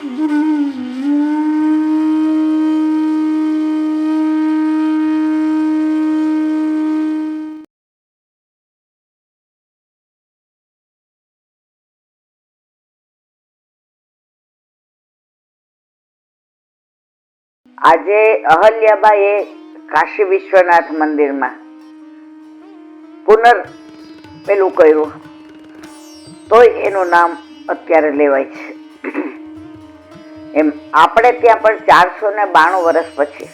આજે અહલ્યાબાઈએ કાશી વિશ્વનાથ મંદિરમાં પેલું કર્યું, તોય એનું નામ અત્યારે લેવાય છે. એમ આપણે ત્યાં પણ 492 વર્ષ પછી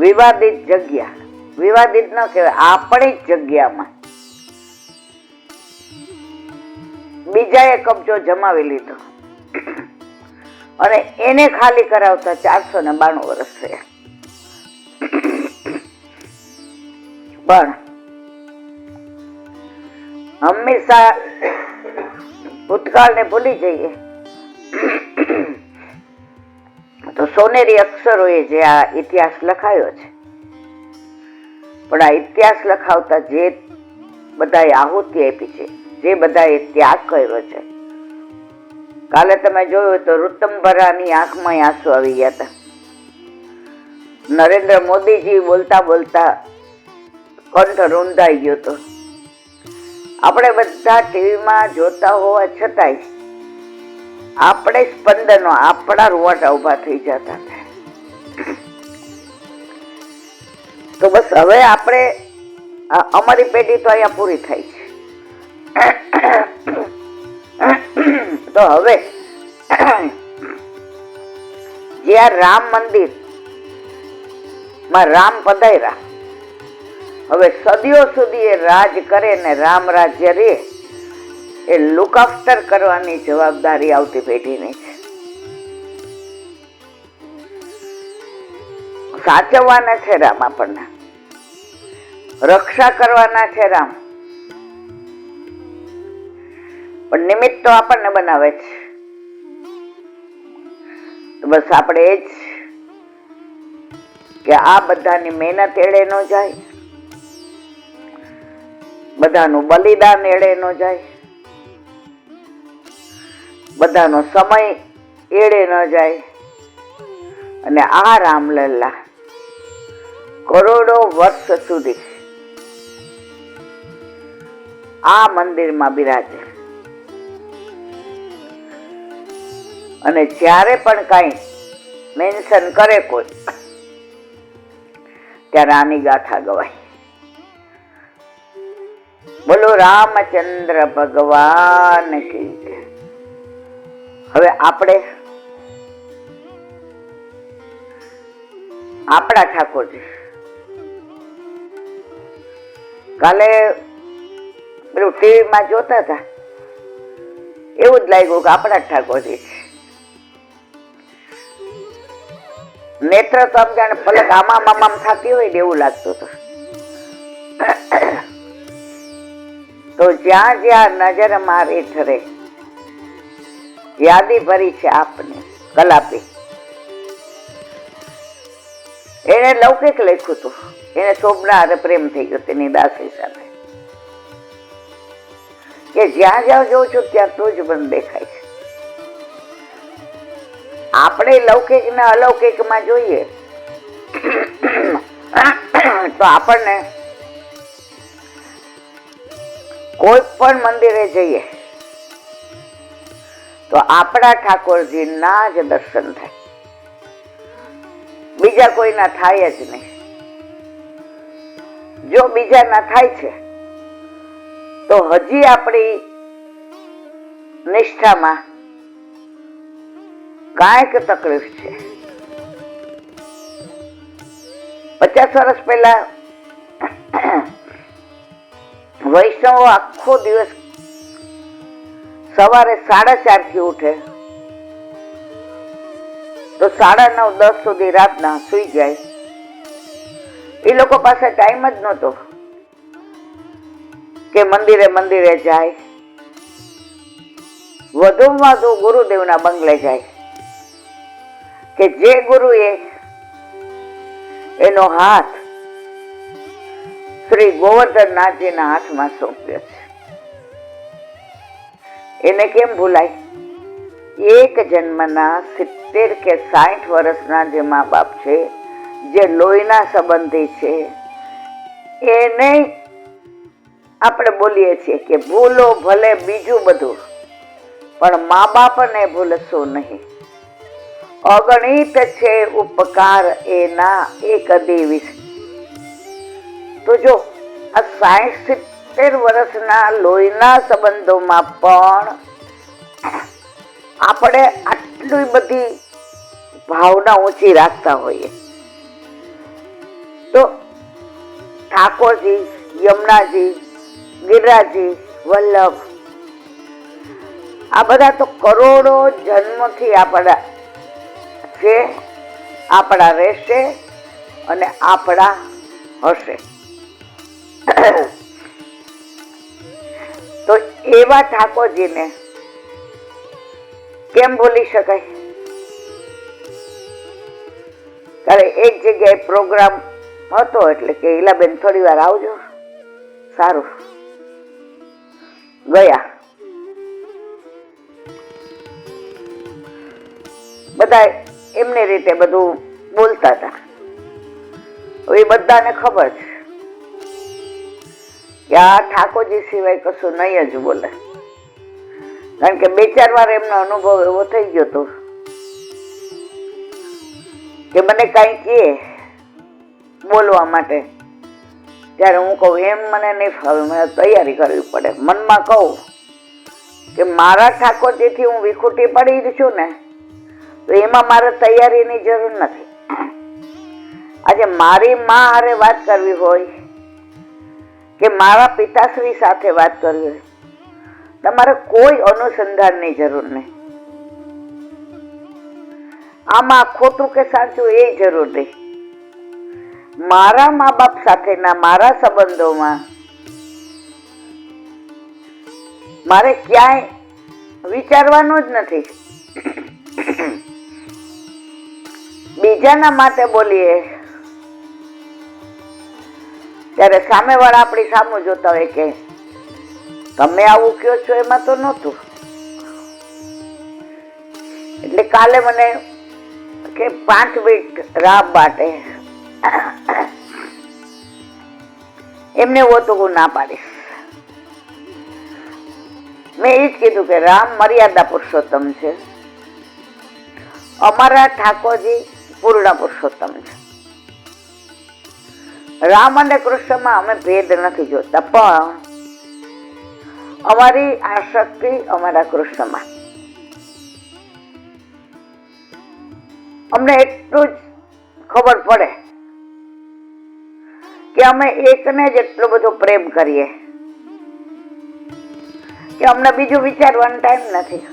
વિવાદિત જગ્યા, વિવાદિત ન કહેવાય, આપણી જ જગ્યામાં બીજાએ કબજો જમાવી લીધો અને એને ખાલી કરાવતા 492 વર્ષ થયા. પણ હંમેશા ભૂતકાળને ભૂલી જઈએ તો સોનેરી અક્ષરોએ જે આ ઇતિહાસ લખાયો છે, પણ આ ઇતિહાસ લખાવતા જે બધાએ આહુતિ આપી છે, જે બધાએ ત્યાગ કર્યો છે, કાલે તમે જોયું તો ઋતંભરાની આંખમાં આંસુ આવી ગયા હતા. નરેન્દ્ર મોદીજી બોલતા બોલતા કંઠ રૂંધાઈ ગયો હતો. આપણે બધા ટીવીમાં જોતા હોવા છતાંય આપણે સ્પંદનો, આપણા રૂવાટા ઉભા થઈ જતા. તો બસ હવે આપણે અમારી પેઢી તો અહીંયા પૂરી થાય છે. તો હવે જ્યાં રામ મંદિર માં રામ પધાર્યા, હવે સદીઓ સુધી એ રાજ કરે ને રામ રાજ્ય રે, એ લુક આફ્ટર કરવાની જવાબદારી આવતી પેઢીની છે. સાચવવાના છે રામ, આપણને રક્ષા કરવાના છે રામ, પણ નિમિત્ત તો આપણને બનાવે છે. તો બસ આપણે એ જ કે આ બધાની મહેનત એળે ન જાય, બધાનું બલિદાન એળે ન જાય, બધાનો સમય એળે ન જાય, અને આ રામલલ્લા કરોડો વર્ષ સુધી આ મંદિરમાં બિરાજે. અને જ્યારે પણ કાંઈ મેન્શન કરે કોઈ, ત્યારે આની ગાથા ગવાય. બોલો રામચંદ્ર ભગવાન કી જય. હવે આપણે આપણા ઠાકોરજી, કાલે પેલું ટીવીમાં જોતા હતા, એવું જ લાગ્યું કે આપણા જ ઠાકોરજી છે. નેત્ર તો આમ જાણે પલક આમામ આમામ થતી હોય ને એવું લાગતું હતું. તો જ્યાં જ્યાં નજર મારી ઠરે, યાદી ભરી છે આપને કલાપી. એને લૌકિક લખ્યું હતું, એને શોભના પ્રેમ થઈ ગયો તેની દાસી સાથે, કે જ્યાં જ્યાં જોઉં છું ત્યાં તું જ મને દેખાય છે. આપણે લૌકિક ને અલૌકિક માં જોઈએ તો આપણને કોઈ પણ મંદિરે જઈએ તો આપણા ઠાકોરજી ના જ દર્શન થાય, બીજા કોઈના થાય જ નહીં. જો બીજા ના થાય છે તો હજી આપણી નિષ્ઠામાં કાંઈક તકલીફ છે. 50 વર્ષ પહેલા વૈષ્ણવો આખો દિવસ સવારે 4:30 થી ઉઠે તો 9:30 10 સુધી રાતના સુઈ જાય. એ લોકો પાસે ટાઈમ જ નહોતો કે મંદિરે જાય. વધુમાં વધુ ગુરુદેવના બંગલે જાય કે જે ગુરુએ એનો હાથ શ્રી ગોવર્ધનનાથજીના હાથમાં સોંપ્યો છે, એને કેમ ભૂલાય? એક જન્મના 70 કે 60 વર્ષના જે મા બાપ છે, જે લોહીના સંબંધી છે, એને આપણે બોલીએ છીએ કે ભૂલો ભલે બીજું બધું, પણ મા બાપને ભૂલશો નહીં. અગણિત છે ઉપકાર એના એક દિવસ. તો જો આ 60-70 વર્ષના લોહીના સંબંધોમાં પણ આપણે આટલી બધી ભાવના ઊંચી રાખતા હોઈએ તો ઠાકોરજી, યમુનાજી, ગિરિરાજજી, વલ્લભ, આ બધા તો કરોડો જન્મથી આપણા છે, આપણા રહેશે અને આપણા હશે. તો એવા ઠાકોરજીને કેમ ભૂલી શકાય? ત્યારે એક જગ્યાએ પ્રોગ્રામ હતો એટલે કે ઈલાબેન થોડી વાર આવજો. સારું, ગયા. બધા એમની રીતે બધું બોલતા હતા. એ બધાને ખબર છે કે આ ઠાકોરજી સિવાય કશું નહીં જ બોલે, કારણ કે 2-4 વાર એમનો અનુભવ એવો થઈ ગયો હતો કે મને કઈ કહે બોલવા માટે, ત્યારે હું કહું એમ મને નહીં ફાવે, મને તૈયારી કરવી પડે. મનમાં કહું કે મારા ઠાકોરજીથી હું વિખૂટી પડી છું ને, તો એમાં મારે તૈયારીની જરૂર નથી. આજે મારી માં હારે વાત કરવી હોય કે મારા પિતાશ્રી સાથે વાત કરવી હોય, તમારે કોઈ અનુસંધાનની જરૂર નહીં. આમાં ખોટું કે સાચું એ જરૂર નહીં. મારા મા બાપ સાથેના મારા સંબંધોમાં મારે ક્યાંય વિચારવાનું જ નથી. બીજાના માટે બોલીએ ત્યારે સામેવાળા આપણી સામું જોતા હોય કે તમે આવું કયો છો, એમાં તો નહોતું. એટલે કાલે મને કે 5 મિનિટ રામ માટે એમને હોતું હું ના પાડીશ. મેં એ જ કીધું કે રામ મર્યાદા પુરુષોત્તમ છે, અમારા ઠાકોરજી પૂર્ણ પુરુષોત્તમ છે. રામ અને કૃષ્ણમાં અમે ભેદ નથી જોતા, પણ અમારી આસક્તિ અમારા કૃષ્ણમાં. અમને એટલું જ ખબર પડે કે અમે એકને જ એટલો બધો પ્રેમ કરીએ કે અમને બીજું વિચારવાનો ટાઈમ નથી.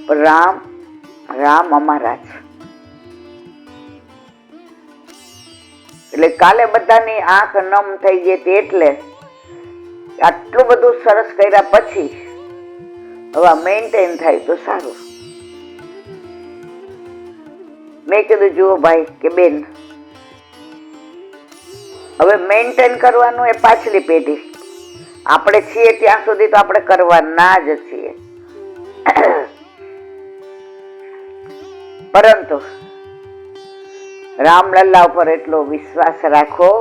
પણ રામ અમારા છે. એટલે કાલે બધાની આંખ નમ થઈ ગઈ હતી. એટલે આટલું બધું સરસ કર્યા પછી હવે મેન્ટેન થાય તો સારું. મેં કીધું જુઓ ભાઈ કે બેન, હવે મેન્ટેન કરવાનું એ પાછલી પેઢી. આપણે છીએ ત્યાં સુધી તો આપણે કરવાના જ છીએ, પરંતુ રામલલ્લા ઉપર એટલો વિશ્વાસ રાખો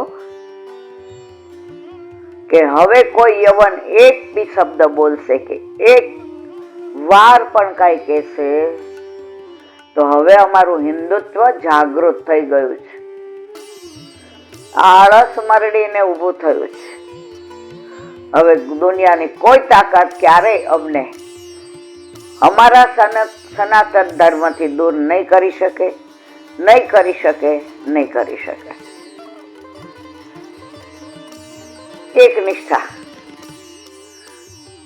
કે હવે કોઈ યવન એક બી શબ્દ બોલશે કે એક વાર પણ કઈ કહેશે તો હવે અમારું હિન્દુત્વ જાગૃત થઈ ગયું છે. આળસ મરડીને ઊભું થયું છે. હવે દુનિયાની કોઈ તાકાત ક્યારેય અમને અમારા સનાતન ધર્મથી દૂર નહીં કરી શકે, નહીં કરી શકે, નહીં કરી શકે. એક નિષ્ઠા.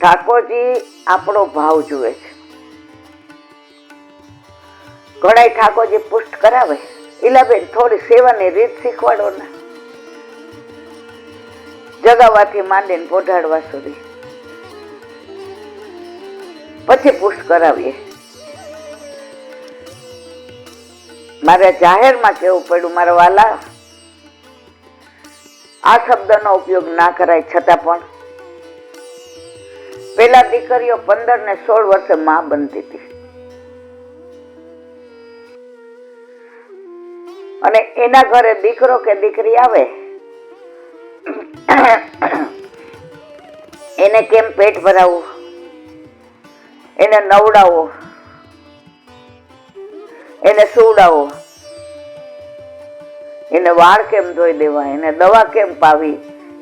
ઠાકોરજી આપણો ભાવ જુએ છે. ઘણા ઠાકોરજી પુષ્ટ કરાવે, ઈલાબેન થોડી સેવાની રીત શીખવાડો ને, જગાવવાથી માંડીને પોઢાડવા સુધી, પછી પુષ્ટ કરાવીએ. મારે જાહેરમાં કેવું પડ્યું, મારા વાલા, આ શબ્દનો ઉપયોગ ના કરાય છતાં પણ પેલા દીકરીઓ 15 ને 16 વર્ષે માં બનતી હતી, અને એના ઘરે દીકરો કે દીકરી આવે એને કેમ પેટ ભરાવવું, એને નવડાવો, એને સુવડાવો, એને વાળ કેમ ધોઈ દેવા, એને દવા કેમ પાવી,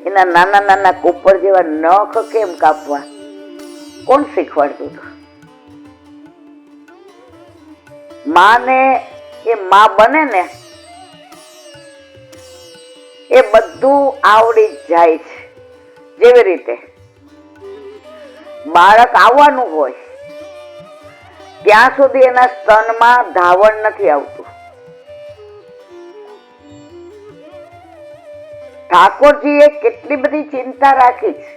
એના નાના નાના કુપર જેવા નખ કેમ કાપવા, કોણ શીખવાડતું હતું? માને એ માં બને ને એ બધું આવડી જાય છે. જેવી રીતે બાળક આવવાનું હોય ત્યાં સુધી એના સ્તનમાં ધાવણ નથી આવતું. ઠાકોરજીએ કેટલી બધી ચિંતા રાખી છે.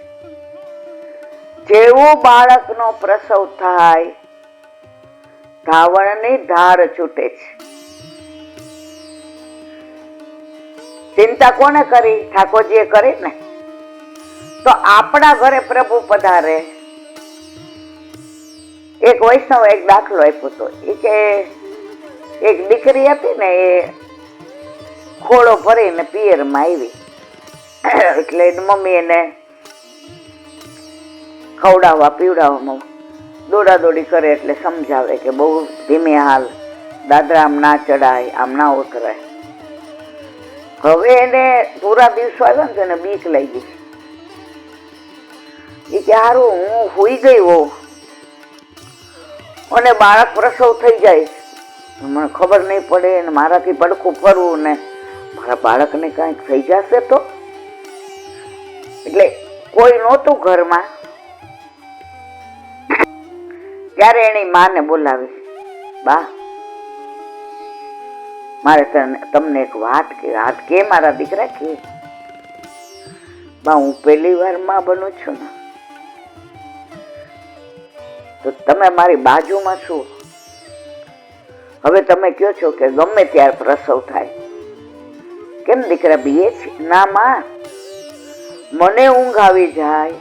જેવું બાળકનો પ્રસવ થાય ધાવણની ધાર છૂટે છે. ચિંતા કોને કરી? ઠાકોરજીએ કરી ને. તો આપણા ઘરે પ્રભુ પધારે. એક વૈષ્ણવ એક દાખલો આપ્યો હતો. એ કે એક દીકરી હતી ને, એ ખોળો ભરીને પિયરમાં આવી, એટલે મમ્મી એને ખવડાવવા પીવડાવવામાં દોડાદોડી કરે, એટલે સમજાવે કે બહુ ધીમે હાલ, દાદરા આમ ના ચડાય, આમ ના ઉતરાય. હવે એને પૂરા દિવસો આવ્યા ને તો એને બીક લાગી. એ કે હારું હું હુઈ ગઈ હોઉં અને બાળક પ્રસવ થઈ જાય, મને ખબર નહીં પડે ને મારાથી પડખું ફરવું ને મારા બાળકને કાંઈક થઈ જશે તો. એટલે કોઈ નહોતું ઘરમાં. ત્યારે એની માને બોલાવી, બા મારે તમને એક વાત કે મારા દીકરા કે, બા હું પહેલી વાર માં બનું છું ને, તો તમે મારી બાજુમાં છો. હવે તમે કહો છો કે ગમે ત્યારે પ્રસવ થાય, કેમ દીકરા બીએ છે? ના માં, મને ઊંઘ આવી જાય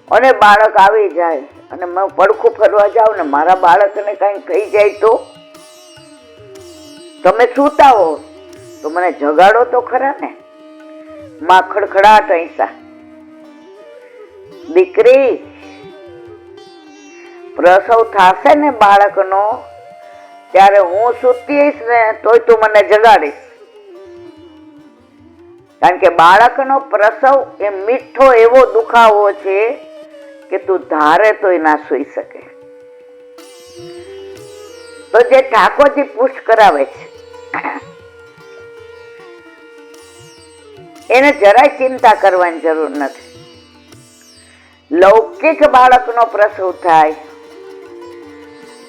અને બાળક આવી જાય અને હું પડખું ફરવા જાઉં ને મારા બાળકને કઈ થઈ જાય તો તમે સૂતા હો તો મને જગાડો તો ખરા ને. માં ખડખડાટ હૈસા, દીકરી પ્રસવ થશે ને બાળકનો ત્યારે હું સૂતી હઈશ ને તોય તું મને જગાડીશ. કારણ કે બાળકનો પ્રસવ એ મીઠો એવો દુખાવો છે કે તું ધારે તોય ના સૂઈ શકે. તો જે ઠાકોરજી પુષ્ટ કરાવે છે એને જરાય ચિંતા કરવાની જરૂર નથી. લૌકિક બાળકનો પ્રસવ થાય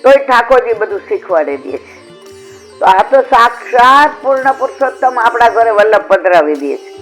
તોય ઠાકોરજી બધું શીખવાડી દે છે. તો આ તો સાક્ષાત પૂર્ણ પુરુષોત્તમ આપણા ઘરે વલ્લભ પધરાવી દે છે.